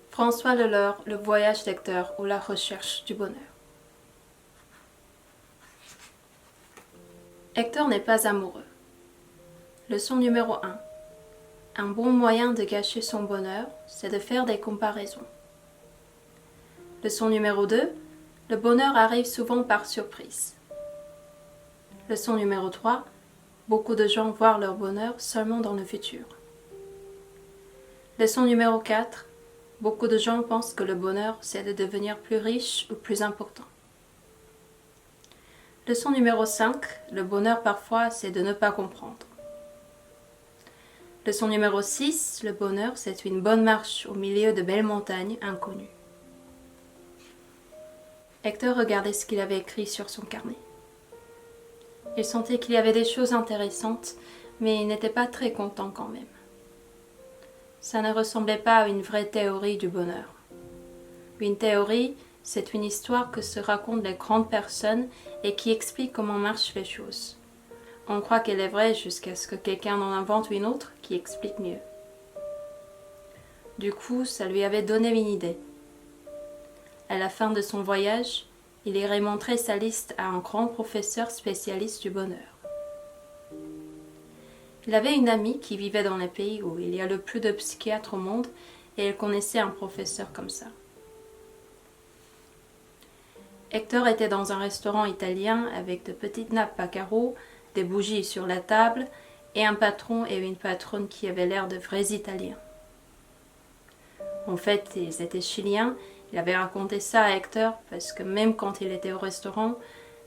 François Leleur, Le voyage d'Hector ou la recherche du bonheur. Hector n'est pas amoureux. Leçon numéro 1. Un bon moyen de gâcher son bonheur, c'est de faire des comparaisons. Leçon numéro 2. Le bonheur arrive souvent par surprise. Leçon numéro 3. Beaucoup de gens voient leur bonheur seulement dans le futur. Leçon numéro 4. Beaucoup de gens pensent que le bonheur, c'est de devenir plus riche ou plus important. Leçon numéro 5. Le bonheur parfois, c'est de ne pas comprendre. Leçon numéro 6. Le bonheur, c'est une bonne marche au milieu de belles montagnes inconnues. Hector regardait ce qu'il avait écrit sur son carnet. Il sentait qu'il y avait des choses intéressantes, mais il n'était pas très content quand même. Ça ne ressemblait pas à une vraie théorie du bonheur. Une théorie, c'est une histoire que se racontent les grandes personnes et qui explique comment marchent les choses. On croit qu'elle est vraie jusqu'à ce que quelqu'un en invente une autre qui explique mieux. Du coup, ça lui avait donné une idée. À la fin de son voyage, il irait montrer sa liste à un grand professeur spécialiste du bonheur. Il avait une amie qui vivait dans les pays où il y a le plus de psychiatres au monde et elle connaissait un professeur comme ça. Hector était dans un restaurant italien avec de petites nappes à carreaux, des bougies sur la table et un patron et une patronne qui avaient l'air de vrais Italiens. En fait, ils étaient chiliens. Il avait raconté ça à Hector parce que même quand il était au restaurant,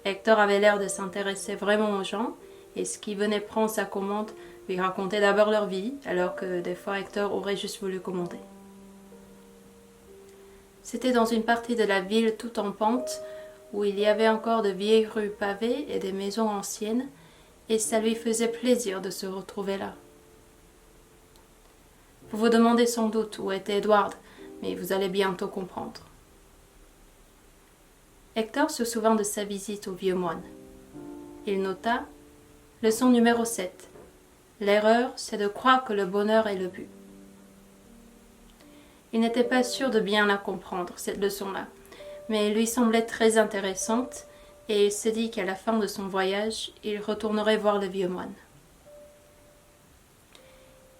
Hector avait l'air de s'intéresser vraiment aux gens et ce qui venait prendre sa commande lui racontait d'abord leur vie, alors que des fois Hector aurait juste voulu commander. C'était dans une partie de la ville tout en pente où il y avait encore de vieilles rues pavées et des maisons anciennes et ça lui faisait plaisir de se retrouver là. Vous vous demandez sans doute où était Edward, mais vous allez bientôt comprendre. Hector se souvint de sa visite au vieux moine. Il nota « Leçon numéro 7. L'erreur, c'est de croire que le bonheur est le but. » Il n'était pas sûr de bien la comprendre, cette leçon-là, mais elle lui semblait très intéressante et il se dit qu'à la fin de son voyage, il retournerait voir le vieux moine.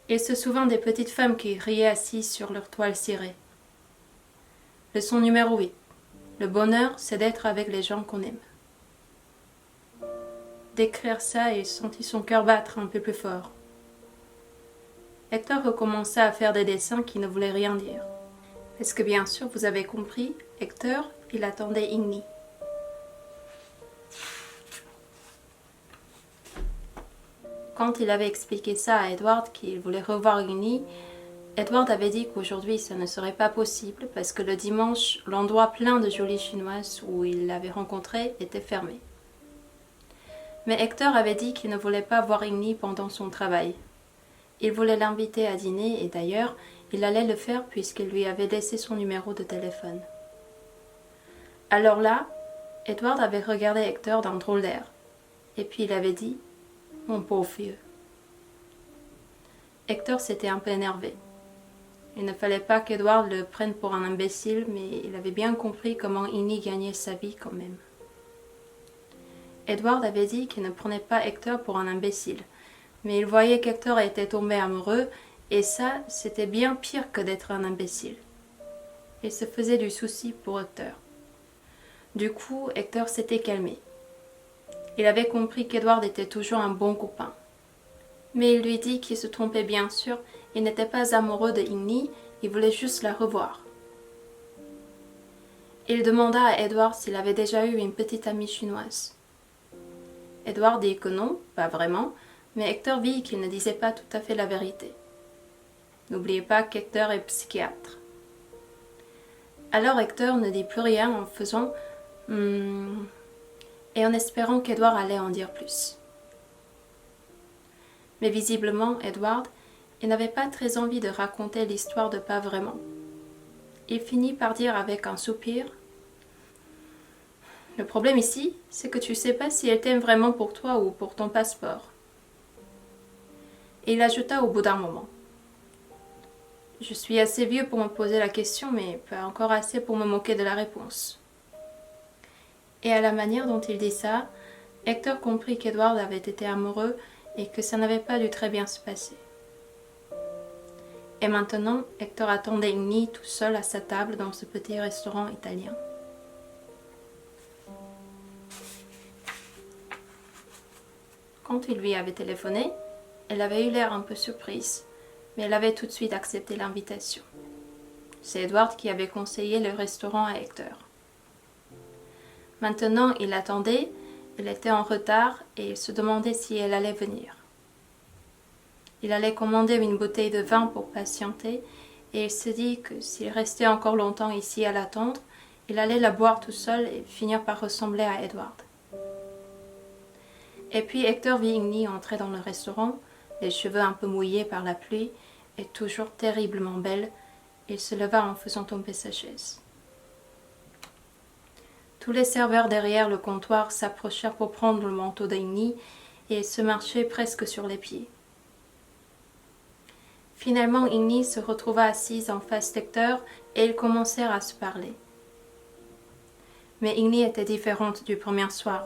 Il se souvint des petites femmes qui riaient assises sur leur toile cirée. Leçon numéro 8. Le bonheur, c'est d'être avec les gens qu'on aime. D'écrire ça, il sentit son cœur battre un peu plus fort. Hector recommença à faire des dessins qui ne voulaient rien dire. Est-ce que bien sûr vous avez compris, Hector, il attendait Igni. Quand il avait expliqué ça à Edward qu'il voulait revoir Igni, Edward avait dit qu'aujourd'hui ça ne serait pas possible parce que le dimanche, l'endroit plein de jolies chinoises où il l'avait rencontrée était fermé. Mais Hector avait dit qu'il ne voulait pas voir Igni pendant son travail. Il voulait l'inviter à dîner et d'ailleurs, il allait le faire puisqu'il lui avait laissé son numéro de téléphone. Alors là, Edward avait regardé Hector d'un drôle d'air. Et puis il avait dit « Mon pauvre vieux ». Hector s'était un peu énervé. Il ne fallait pas qu'Edward le prenne pour un imbécile, mais il avait bien compris comment Igni gagnait sa vie quand même. Edward avait dit qu'il ne prenait pas Hector pour un imbécile, mais il voyait qu'Hector était tombé amoureux, et ça, c'était bien pire que d'être un imbécile. Il se faisait du souci pour Hector. Du coup, Hector s'était calmé. Il avait compris qu'Edward était toujours un bon copain. Mais il lui dit qu'il se trompait bien sûr, il n'était pas amoureux de Igni, il voulait juste la revoir. Il demanda à Edward s'il avait déjà eu une petite amie chinoise. Edward dit que non, pas vraiment, mais Hector vit qu'il ne disait pas tout à fait la vérité. N'oubliez pas qu'Hector est psychiatre. Alors Hector ne dit plus rien en faisant et en espérant qu'Edward allait en dire plus. Mais visiblement, Edward, il n'avait pas très envie de raconter l'histoire de Pas vraiment. Il finit par dire avec un soupir « Le problème ici, c'est que tu sais pas si elle t'aime vraiment pour toi ou pour ton passeport. » Et il ajouta au bout d'un moment « Je suis assez vieux pour me poser la question, mais pas encore assez pour me moquer de la réponse. » Et à la manière dont il dit ça, Hector comprit qu'Edward avait été amoureux et que ça n'avait pas dû très bien se passer. Et maintenant, Hector attendait Igny tout seul à sa table dans ce petit restaurant italien. Quand il lui avait téléphoné, elle avait eu l'air un peu surprise, mais elle avait tout de suite accepté l'invitation. C'est Edward qui avait conseillé le restaurant à Hector. Maintenant, il attendait, il était en retard et il se demandait si elle allait venir. Il allait commander une bouteille de vin pour patienter et il se dit que s'il restait encore longtemps ici à l'attendre, il allait la boire tout seul et finir par ressembler à Edward. Et puis Hector vit Igny entrer dans le restaurant, les cheveux un peu mouillés par la pluie et toujours terriblement belle. Il se leva en faisant tomber sa chaise. Tous les serveurs derrière le comptoir s'approchèrent pour prendre le manteau d'Igny et se marchaient presque sur les pieds. Finalement, Igny se retrouva assise en face d'Hector et ils commencèrent à se parler. Mais Igny était différente du premier soir.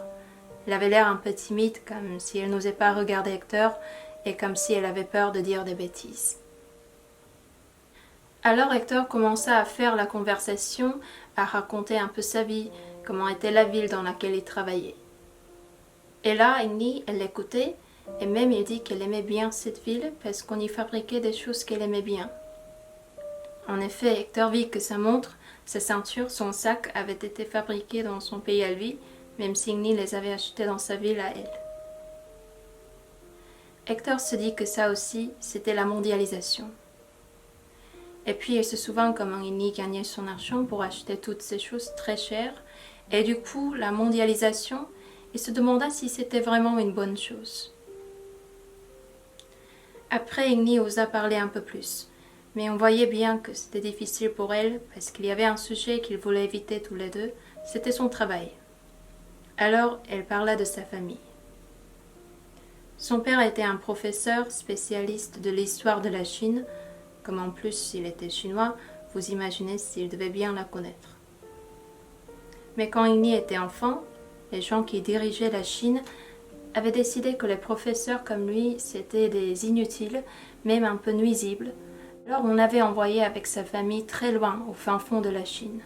Elle avait l'air un peu timide, comme si elle n'osait pas regarder Hector et comme si elle avait peur de dire des bêtises. Alors Hector commença à faire la conversation, à raconter un peu sa vie, comment était la ville dans laquelle il travaillait. Et là, Igny, elle l'écoutait, et même il dit qu'elle aimait bien cette ville parce qu'on y fabriquait des choses qu'elle aimait bien. En effet, Hector vit que sa montre, sa ceinture, son sac avaient été fabriqués dans son pays à lui, même si Igny les avait achetés dans sa ville à elle. Hector se dit que ça aussi, c'était la mondialisation. Et puis il se souvint comment Igny gagnait son argent pour acheter toutes ces choses très chères, et du coup, la mondialisation, il se demanda si c'était vraiment une bonne chose. Après, Igny osa parler un peu plus, mais on voyait bien que c'était difficile pour elle, parce qu'il y avait un sujet qu'ils voulaient éviter tous les deux, c'était son travail. Alors, elle parla de sa famille. Son père était un professeur spécialiste de l'histoire de la Chine. Comme en plus il était chinois, vous imaginez s'il devait bien la connaître. Mais quand Igny était enfant, les gens qui dirigeaient la Chine avaient décidé que les professeurs comme lui, c'étaient des inutiles, même un peu nuisibles. Alors on l'avait envoyé avec sa famille très loin, au fin fond de la Chine.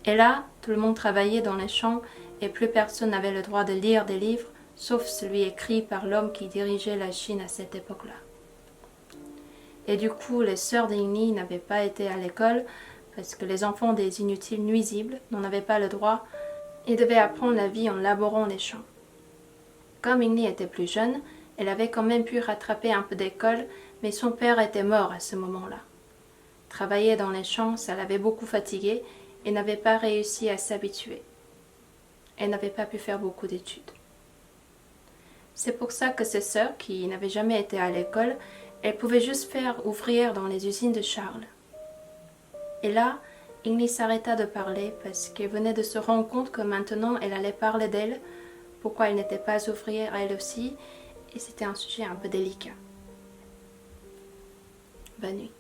Et là, tout le monde travaillait dans les champs et plus personne n'avait le droit de lire des livres, sauf celui écrit par l'homme qui dirigeait la Chine à cette époque-là. Et du coup, les sœurs d'Igny n'avaient pas été à l'école parce que les enfants des inutiles nuisibles n'en avaient pas le droit et devaient apprendre la vie en labourant les champs. Comme Igny était plus jeune, elle avait quand même pu rattraper un peu d'école, mais son père était mort à ce moment-là. Travailler dans les champs, ça l'avait beaucoup fatiguée et n'avait pas réussi à s'habituer. Elle n'avait pas pu faire beaucoup d'études. C'est pour ça que ses sœurs, qui n'avaient jamais été à l'école, elles pouvaient juste faire ouvrière dans les usines de Charles. Et là, Igny s'arrêta de parler parce qu'elle venait de se rendre compte que maintenant elle allait parler d'elle, pourquoi elle n'était pas ouvrière elle aussi, et c'était un sujet un peu délicat. Bonne nuit.